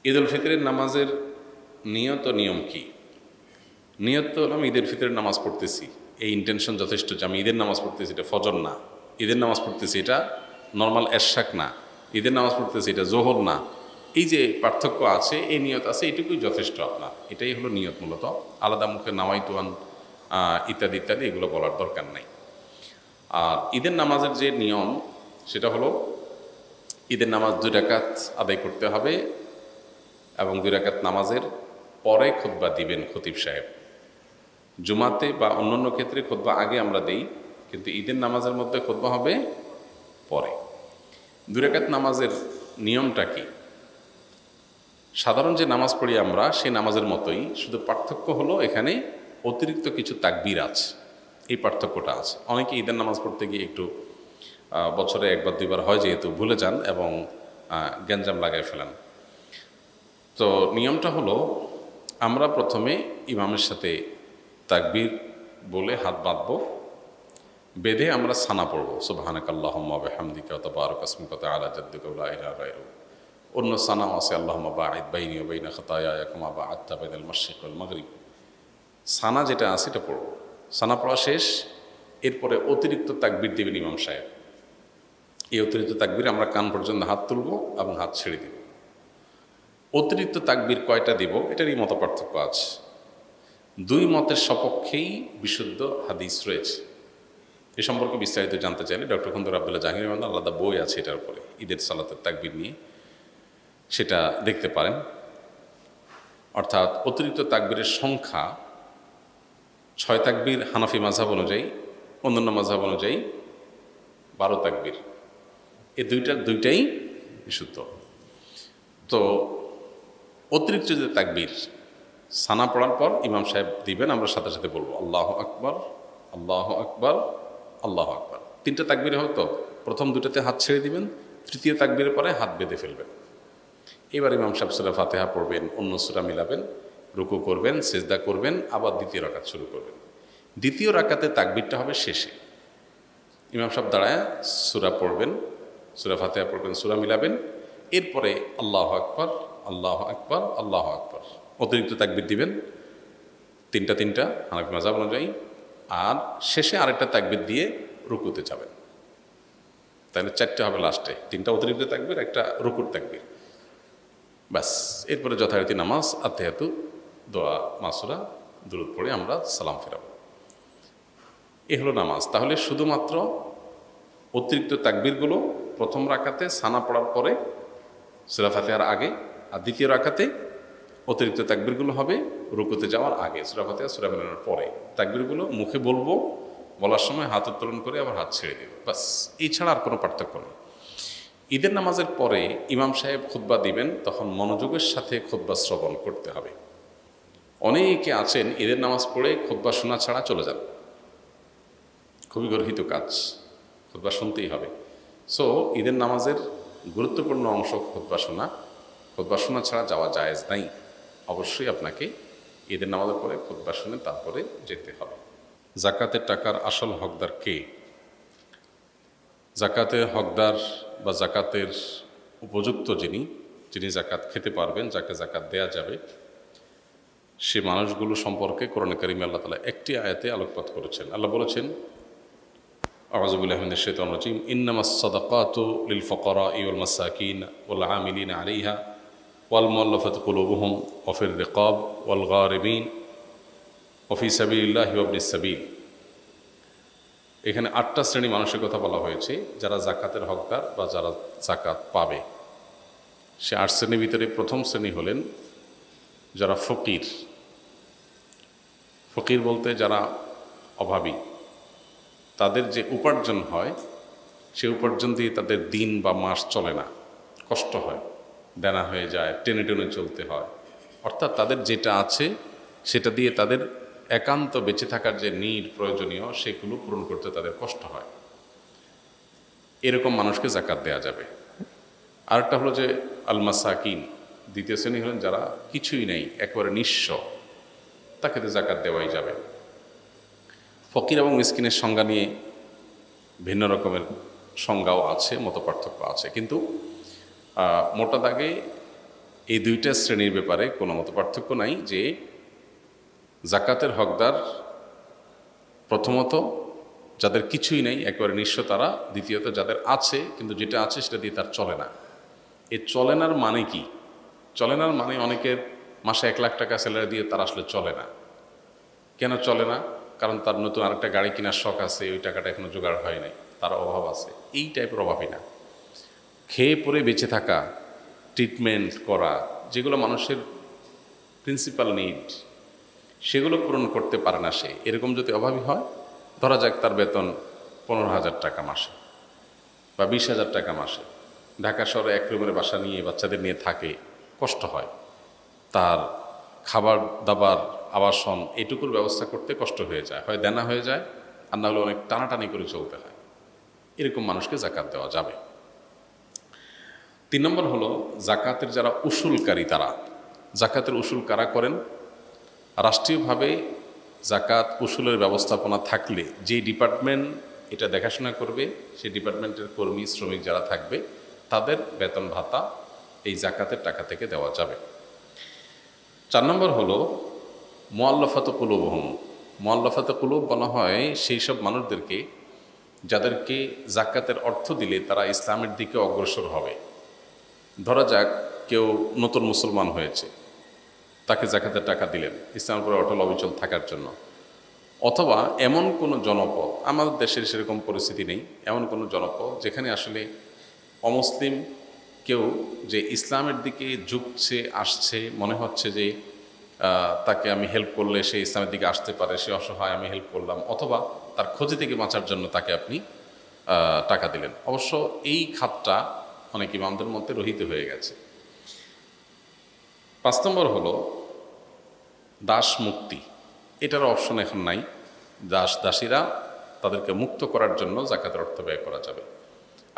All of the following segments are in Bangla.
ঈদ উল ফিতরের নামাজের নিয়ত ও নিয়ম কি? নিয়ত তো হলাম ঈদের ফিতরের নামাজ পড়তেছি, এই ইন্টেনশন যথেষ্ট যে আমি ঈদের নামাজ পড়তেছি, এটা ফজর না। ঈদের নামাজ পড়তেছি, এটা নর্মাল এরশাক না। ঈদের নামাজ পড়তেছি, এটা জোহর না। এই যে পার্থক্য আছে, এই নিয়ত আছে, এটুকুই যথেষ্ট আপনার। এটাই হলো নিয়ত মূলত। আলাদা মুখে নাওয়াইতুয়ান ইত্যাদি ইত্যাদি এগুলো বলার দরকার নাই। আর ঈদের নামাজের যে নিয়ম, সেটা হলো ঈদের নামাজ 2 রাকাত আদায় করতে হবে এবং 2 রাকাত নামাজের পরে খুতবা দিবেন খতিব সাহেব। জুমাতে বা অন্যান্য ক্ষেত্রে খুতবা আগে আমরা দেই, কিন্তু ঈদের নামাজের মধ্যে খুতবা হবে পরে। 2 রাকাত নামাজের নিয়মটা কি? সাধারণ যে নামাজ পড়ি আমরা সেই নামাজের মতোই, শুধু পার্থক্য হলো এখানে অতিরিক্ত কিছু তাকবীর আছে, এই পার্থক্যটা আছে। অনেকে ঈদের নামাজ পড়তে গিয়ে একটু বছরে 1 বার 2 বার হয় যেহেতু ভুলে যান এবং গ্যাঞ্জাম লাগায় ফেলেন। তো নিয়মটা হলো, আমরা প্রথমে ইমামের সাথে তাকবীর বলে হাত বাঁধব, বেঁধে আমরা সানা পড়ব, সুবহানাকাল্লাহুম্মা ওয়া বিহামদিকা ওয়া তাবারাকা ইসমুকা ওয়া তাআলা জাদ্দুকা ওয়া লা ইলাহা গায়রুক। অন্য সানাও আছে, আল্লাহুম্মা বাঈদ বাইনি ওয়া বাইনা খাতায়ায়া কামা বা'আদতা বাইনাল মাশরিক ওয়াল মাগরিব। সানা যেটা আছে এটা পড়ব। সানা পড়া শেষ, এরপরে অতিরিক্ত তাকবীর দেবেন ইমাম সাহেব। এই অতিরিক্ত তাকবীর আমরা কান পর্যন্ত হাত তুলব এবং হাত ছেড়ে দেব। অতিরিক্ত তাকবীর কয়টা দিব এটারই মত পার্থক্য আছে। 2 মতের সপক্ষেই বিশুদ্ধ হাদিস রয়েছে। এ সম্পর্কে বিস্তারিত জানতে চাইলে ডক্টর খন্দকার আব্দুল্লাহ জাহাঙ্গীর রহমান আলাদা বই আছে এটার উপরে, ঈদের সালাতের তাকবীর নিয়ে, সেটা দেখতে পারেন। অর্থাৎ অতিরিক্ত তাকবীরের সংখ্যা 6 তাকবীর হানাফি মাযহাব অনুযায়ী, অন্যান্য মাযহাব অনুযায়ী 12 তাকবীর। এই দুইটাই বিশুদ্ধ। তো অতিরিক্ত যে তাকবীর সানা পড়ার পর ইমাম সাহেব দিবেন, আমরা সাথে সাথে বলবো আল্লাহু আকবার, আল্লাহু আকবার, আল্লাহু আকবার। 3টা তাকবীর হয়তো প্রথম 2টাতে হাত ছেড়ে দিবেন, তৃতীয় তাকবীরের পরে হাত বেঁধে ফেলবেন। এবার ইমাম সাহেব সূরা ফাতিহা পড়বেন, অন্য সূরা মিলাবেন, রুকু করবেন, সিজদা করবেন, আবার দ্বিতীয় রাকাত শুরু করবেন। দ্বিতীয় রাকাতে তাকবীরটা হবে শেষে। ইমাম সাহেব দাঁড়ায় সূরা পড়বেন, সূরা ফাতিহা পড়বেন, সূরা মিলাবেন, এরপরে আল্লাহু আকবার, আল্লাহু আকবার, আল্লাহু আকবার, অতিরিক্ত তাকবীর দিবেন 3টা হানাফি মাযহাব অনুযায়ী। আর শেষে আরেকটা তাকবীর দিয়ে রুকুতে যাবেন। তাহলে 4টে হবে লাস্টে, 3টা অতিরিক্ত তাকবীর, একটা রুকুর তাকবীর, ব্যাস। এরপরে যথারীতি নামাজ, আত্তাহিয়াতু, দোয়া, মাসুরা, দুরূদ পড়ে আমরা সালাম ফেরাবো। এ হলো নামাজ। তাহলে শুধুমাত্র অতিরিক্ত তাকবীরগুলো প্রথম রাকাতে সানা পড়ার পরে সূরা ফাতিহার আগে, আর দ্বিতীয় রাকাতে অতিরিক্ত তাকবীরগুলো হবে রুকুতে যাওয়ার আগে, সূরা ফাতিহা সূরা মিলানোর পরে। তাকবীরগুলো মুখে বলবো, বলার সময় হাত উত্তোলন করে আবার হাত ছেড়ে দেব, বাস। এই ছাড়া আর কোনো পার্থক্য নেই। ঈদের নামাজের পরে ইমাম সাহেব খুতবা দিবেন, তখন মনোযোগের সাথে খুতবা শ্রবণ করতে হবে। অনেকে আছেন ঈদের নামাজ পড়ে খুতবা শোনা ছাড়া চলে যান, খুবই গর্হিত কাজ, খুতবা শুনতেই হবে। সো ঈদের নামাজের গুরুত্বপূর্ণ অংশ খুতবা শোনা, খুতবা শোনা ছাড়া যাওয়া জায়েজ নাই। অবশ্যই আপনাকে ঈদের নামাজের পরে খুতবা শুনে তারপরে যেতে হবে। জাকাতের টাকার আসল হকদার কে? জাকাতের হকদার বা জাকাতের উপযুক্ত যিনি জাকাত খেতে পারবেন, যাকে জাকাত দেয়া যাবে, সে মানুষগুলো সম্পর্কে কোরআনে কারিমে আল্লাহ তাআলা একটি আয়াতে আলোকপাত করেছেন। আল্লাহ বলেছেন, আউযু বিল্লাহি মিনাশ শাইতানির রাজীম, ইন্নামাস সাদাকাতু লিল ফুকারাই ওয়াল মাসাকিন ওয়াল আমিলিনা আলাইহা ওয়াল মুআল্লাফাতি কুলুবুহুম ওয়া ফির রিকাব ওয়াল গারিবিন ওয়া ফি সাবিলিল্লাহি ওয়া ইবনিস সাবিল। এখানে 8টা শ্রেণী মানুষের কথা বলা হয়েছে যারা জাকাতের হকদার বা যারা জাকাত পাবে। সে 8 শ্রেণীর ভিতরে প্রথম শ্রেণী হলেন যারা ফকির। ফকির বলতে যারা অভাবী, তাদের যে উপার্জন হয় সে উপার্জন দিয়ে তাদের দিন বা মাস চলে না, কষ্ট হয়, দেনা হয়ে যায়, টেনে টেনে চলতে হয়। অর্থাৎ তাদের যেটা আছে সেটা দিয়ে তাদের একান্ত বেঁচে থাকার যে নিড প্রয়োজনীয় সেগুলো পূরণ করতে তাদের কষ্ট হয়, এরকম মানুষকে জাকাত দেয়া যাবে। আরেকটা হলো যে আল মাসাকিন, দ্বিতীয় শ্রেণী হলেন যারা কিছুই নেই, একেবারে নিঃস্ব, তাকে তো জাকাত দেওয়াই যাবে। ফকির এবং মিসকিনের সংজ্ঞা নিয়ে ভিন্ন রকমের সংজ্ঞাও আছে, মত পার্থক্য আছে, কিন্তু মোটা দাগে এই দুইটা শ্রেণীর ব্যাপারে কোনো মত পার্থক্য নাই যে জাকাতের হকদার প্রথমত যাদের কিছুই নেই একেবারে নিঃস্ব তারা, দ্বিতীয়ত যাদের আছে কিন্তু যেটা আছে সেটা দিয়ে তার চলে না। এই চলেনার মানে কি? চলেনার মানে অনেকের মাসে 1 লাখ টাকা স্যালারি দিয়ে তার আসলে চলে না। কেন চলে না? কারণ তার নতুন আরেকটা গাড়ি কেনার শখ আছে, ওই টাকাটা এখনো জোগাড় হয় নাই, তার অভাব আছে। এই টাইপের অভাবই না, খেয়ে পরে বেঁচে থাকা, ট্রিটমেন্ট করা, যেগুলো মানুষের প্রিন্সিপাল নিড, সেগুলো পূরণ করতে পারে না সে। এরকম যদি অভাবী হয়, ধরা যাক তার বেতন 15,000 টাকা মাসে বা 20,000 টাকা মাসে, ঢাকা শহরে 1 রুমের বাসা নিয়ে বাচ্চাদের নিয়ে থাকে, কষ্ট হয়, তার খাবার দাবার আবাসন এটুকুর ব্যবস্থা করতে কষ্ট হয়ে যায়, হয় দেনা হয়ে যায়, আর না হলে অনেক টানাটানি করে চলতে হয়। এরকম মানুষকে জাকাত দেওয়া যাবে। 3 নম্বর হলো জাকাতের যারা উসুলকারী, তারা জাকাতের উসুল কারা করেন? রাষ্ট্রীয়ভাবে জাকাত উসুলের ব্যবস্থাপনা থাকলে যে ডিপার্টমেন্ট এটা দেখাশোনা করবে, সেই ডিপার্টমেন্টের কর্মী শ্রমিক যারা থাকবে তাদের বেতন ভাতা এই জাকাতের টাকা থেকে দেওয়া যাবে। 4 নম্বর হলো মুআল্লাফাত কুলুবুহুম। মুআল্লাফাত কুলুব বলা হয় সেই সব মানুষদেরকে যাদেরকে জাকাতের অর্থ দিলে তারা ইসলামের দিকে অগ্রসর হবে। ধরা যাক কেউ নতুন মুসলমান হয়েছে, তাকে জাকাতের টাকা দিলেন ইসলামের উপরে অটল অবিচল থাকার জন্য। অথবা এমন কোনো জনপদ, আমাদের দেশের সেরকম পরিস্থিতি নেই, এমন কোনো জনপদ যেখানে আসলে অমুসলিম কেউ যে ইসলামের দিকে ঝুঁকছে, আসছে, মনে হচ্ছে যে তাকে আমি হেল্প করলে সে ইসলামের দিকে আসতে পারে, সে অসহায়, আমি হেল্প করলাম, অথবা তার ক্ষতি থেকে বাঁচার জন্য তাকে আপনি টাকা দিলেন। অবশ্য এই খাতটা অনেক ইমামদের মধ্যে রহিত হয়ে গেছে। 5 নম্বর হলো দাস মুক্তি। এটার অপশন এখন নাই। দাসীরা তাদেরকে মুক্ত করার জন্য জাকাতের অর্থ ব্যয় করা যাবে।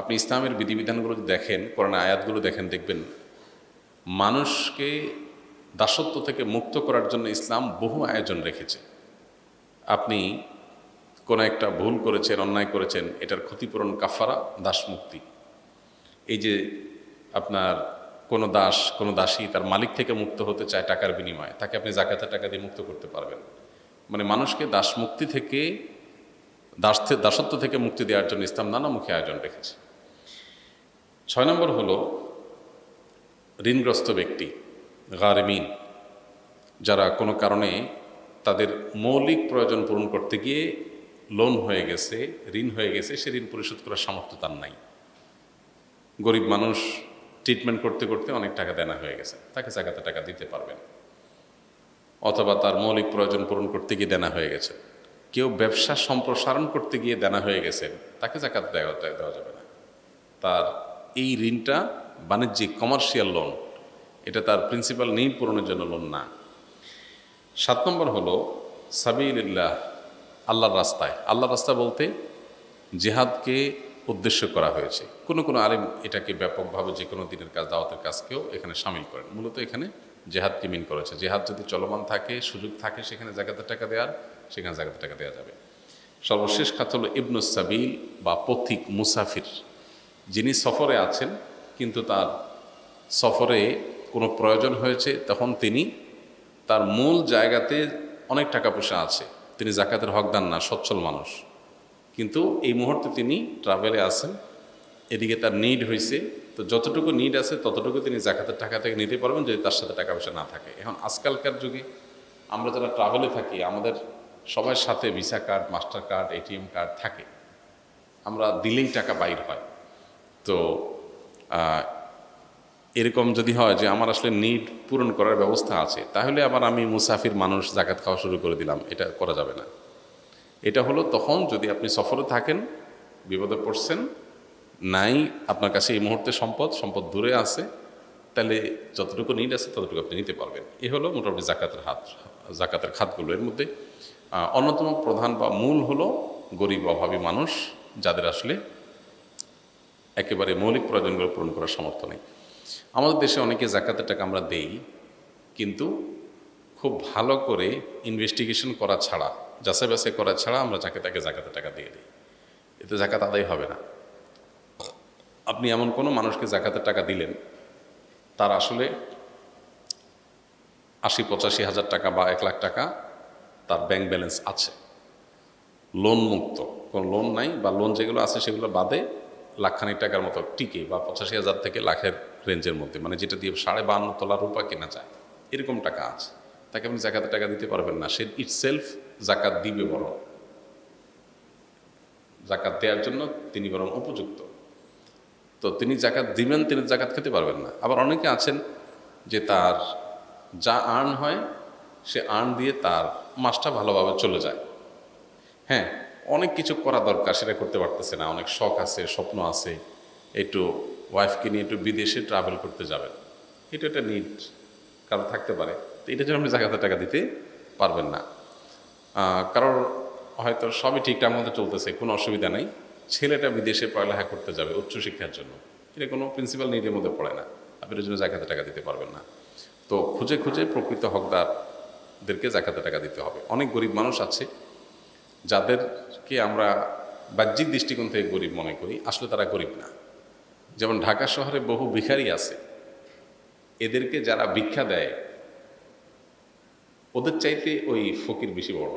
আপনি ইসলামের বিধিবিধানগুলো দেখেন, কোরআনের আয়াতগুলো দেখেন, দেখবেন মানুষকে দাসত্ব থেকে মুক্ত করার জন্য ইসলাম বহু আয়োজন রেখেছে। আপনি কোনো একটা ভুল করেছেন, অন্যায় করেছেন, এটার ক্ষতিপূরণ কাফারা দাস মুক্তি। এই যে আপনার কোনো দাস, কোনো দাসী তার মালিক থেকে মুক্ত হতে চায় টাকার বিনিময়ে, তাকে আপনি জাকাতের টাকা দিয়ে মুক্ত করতে পারবেন। মানে মানুষকে দাস মুক্তি থেকে, দাসত্ব থেকে মুক্তি দেওয়ার জন্য ইসলাম নানামুখী আয়োজন রেখেছে। 6 নম্বর হলো ঋণগ্রস্ত ব্যক্তি, গারিমিন, যারা কোনো কারণে তাদের মৌলিক প্রয়োজন পূরণ করতে গিয়ে লোন হয়ে গেছে, ঋণ হয়ে গেছে, সে ঋণ পরিশোধ করার সামর্থ্য তার নাই। গরিব মানুষ, ট্রিটমেন্ট করতে করতে অনেক টাকা দেনা হয়ে গেছে, তাকে জাকাতে টাকা দিতে পারবেন। অথবা তার মৌলিক প্রয়োজন পূরণ করতে গিয়ে দেনা হয়ে গেছে। কেউ ব্যবসা সম্প্রসারণ করতে গিয়ে দেনা হয়ে গেছেন, তাকে জাকাত দেওয়া যাবে না। তার এই ঋণটা বাণিজ্যিক কমার্শিয়াল লোন, এটা তার প্রিন্সিপাল নিড পূরণের জন্য লোন না। 7 নম্বর হলো সাবিলিল্লাহ, আল্লাহর রাস্তায়। আল্লাহর রাস্তা বলতে জিহাদকে উদ্দেশ্য করা হয়েছে। কোনো কোনো আলেম এটাকে ব্যাপকভাবে যে কোনো দিনের কাজ, দাওয়াতের কাজকেও এখানে শামিল করেন। মূলত এখানে জেহাদকে মিন করেছে। জেহাদ যদি চলমান থাকে, সুযোগ থাকে সেখানে জাকাতের টাকা দেওয়ার, সেখানে জাকাতের টাকা দেওয়া যাবে। সর্বশেষ খাত হলো ইবনুস সাবিল বা পথিক, মুসাফির, যিনি সফরে আছেন কিন্তু তার সফরে কোনো প্রয়োজন হয়েছে, তখন তিনি তার মূল জায়গাতে অনেক টাকা পয়সা আছে, তিনি জাকাতের হকদার না, সচ্ছল মানুষ, কিন্তু এই মুহূর্তে তিনি ট্রাভেলে আছেন, এদিকে তার নিড হয়েছে, তো যতটুকু নিড আছে ততটুকু তিনি জাকাতের টাকা থেকে নিতে পারবেন যদি তার সাথে টাকা পয়সা না থাকে। এখন আজকালকার যুগে আমরা যারা ট্রাভেলে থাকি, আমাদের সবার সাথে visa card, master card, ATM card থাকে, আমরা দিলেই টাকা বাইর হয়। তো এরকম যদি হয় যে আমার আসলে নিড পূরণ করার ব্যবস্থা আছে, তাহলে আবার আমি মুসাফির মানুষ জাকাত খাওয়া শুরু করে দিলাম, এটা করা যাবে না। এটা হলো তখন যদি আপনি সফরে থাকেন, বিপদে পড়ছেন, নাই আপনার কাছে এই মুহূর্তে সম্পদ দূরে আছে, তাহলে যতটুকু নিড আছে ততটুকু আপনি নিতে পারবেন। এ হলো মোটামুটি জাকাতের খাতগুলো। এর মধ্যে অন্যতম প্রধান বা মূল হলো গরিব অভাবী মানুষ, যাদের আসলে একেবারে মৌলিক প্রয়োজনগুলো পূরণ করার সামর্থ্য নেই। আমাদের দেশে অনেকে জাকাতের টাকা আমরা দেই, কিন্তু খুব ভালো করে ইনভেস্টিগেশন করা ছাড়া, যাচাই বাছাই করা ছাড়া আমরা তাকে জাকাতের টাকা দিয়ে দিই। এতে জাকাত আদায় হবে না। আপনি এমন কোনো মানুষকে জাকাতের টাকা দিলেন, তার আসলে ৮০-৮৫ হাজার টাকা বা ১ লাখ টাকা তার ব্যাংক ব্যালেন্স আছে, লোন মুক্ত, কোনো লোন নাই, বা লোন যেগুলো আছে সেগুলো বাদে লাখখানিক টাকার মতো টিকে, বা ৮৫,০০০ থেকে লাখের রেঞ্জের মধ্যে, মানে যেটা দিয়ে 52.৫ তোলা রূপা কেনা যায়, এরকম টাকা আছে, তাকে আপনি জাকাতের টাকা দিতে পারবেন না। সে ইটসেলফ জাকাত দিবে, বরং জাকাত দেওয়ার জন্য তিনি বরং উপযুক্ত। তো তিনি জাকাত দিবেন, তিনি জাকাত খেতে পারবেন না। আবার অনেকে আছেন যে তার যা আর্ন হয় সে আর্ন দিয়ে তার মাসটা ভালোভাবে চলে যায়। হ্যাঁ, অনেক কিছু করা দরকার, সেটা করতে পারতেছে না, অনেক শখ আছে, স্বপ্ন আছে, একটু ওয়াইফকে নিয়ে একটু বিদেশে ট্রাভেল করতে যাবেন, এটা একটা নিড কারো থাকতে পারে। তো এটার জন্য আপনি জাকাতের টাকা দিতে পারবেন না। কারোর হয়তো সবই ঠিকঠাক মতো চলতেছে, কোনো অসুবিধা নেই, ছেলেটা বিদেশে পড়ালেখা করতে যাবে উচ্চশিক্ষার জন্য, এটা কোনো প্রিন্সিপাল নিডের মধ্যে পড়ে না, আপনি এর জন্য জাকাতের টাকা দিতে পারবেন না। তো খুঁজে খুঁজে প্রকৃত হকদারদেরকে জাকাতের টাকা দিতে হবে। অনেক গরিব মানুষ আছে যাদেরকে আমরা বাহ্যিক দৃষ্টিকোণ থেকে গরিব মনে করি, আসলে তারা গরিব না। যেমন ঢাকা শহরে বহু ভিখারি আছে, এদেরকে যারা ভিক্ষা দেয় ওদের চাইতে ওই ফকির বেশি বড়।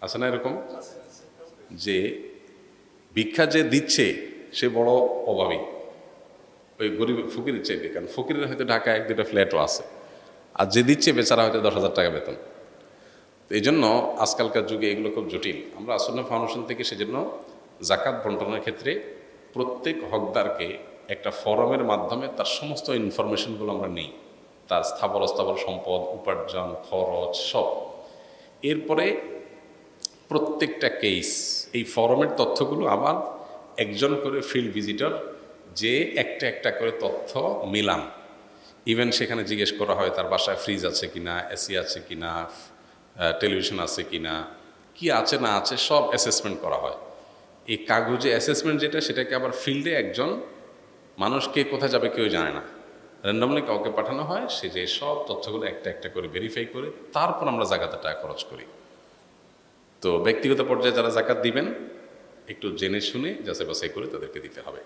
আছে না এরকম, যে ভিক্ষা যে দিচ্ছে সে বড় অভাবী ওই গরিব ফকিরের চাইতে, কারণ ফকিরের হয়তো ঢাকায় 1-2টা ফ্ল্যাটও আছে, আর যে দিচ্ছে বেচারা হয়তো 10,000 টাকা বেতন। তো এই জন্য আজকালকার যুগে এগুলো খুব জটিল। আমরা আসন্না ফাউন্ডেশন থেকে সেজন্য জাকাত বন্টনের ক্ষেত্রে প্রত্যেক হকদারকে একটা ফরমের মাধ্যমে তার সমস্ত ইনফরমেশনগুলো আমরা নিই, তার স্থাবর অস্থাবর সম্পদ, উপার্জন, খরচ সব। এরপরে প্রত্যেকটা কেস এই ফরমের তথ্যগুলো আবার একজন করে ফিল্ড ভিজিটর যে একটা একটা করে তথ্য মিলান। ইভেন সেখানে জিজ্ঞেস করা হয় তার বাসায় ফ্রিজ আছে কিনা, এসি আছে কিনা, টেলিভিশন আছে কিনা, কি আছে না আছে সব অ্যাসেসমেন্ট করা হয়। এই কাগজে অ্যাসেসমেন্ট যেটা, সেটাকে আবার ফিল্ডে একজন মানুষ কে কোথায় যাবে কেউ জানে না, র্যান্ডমলি কাউকে পাঠানো হয়, সে যে সব তথ্যগুলো একটা একটা করে ভেরিফাই করে তারপর আমরা জাকাতের টাকা খরচ করি। তো ব্যক্তিগত পর্যায়ে যারা জাকাত দিবেন একটু জেনে শুনে যাচাই বাছাই করে তাদেরকে দিতে হবে।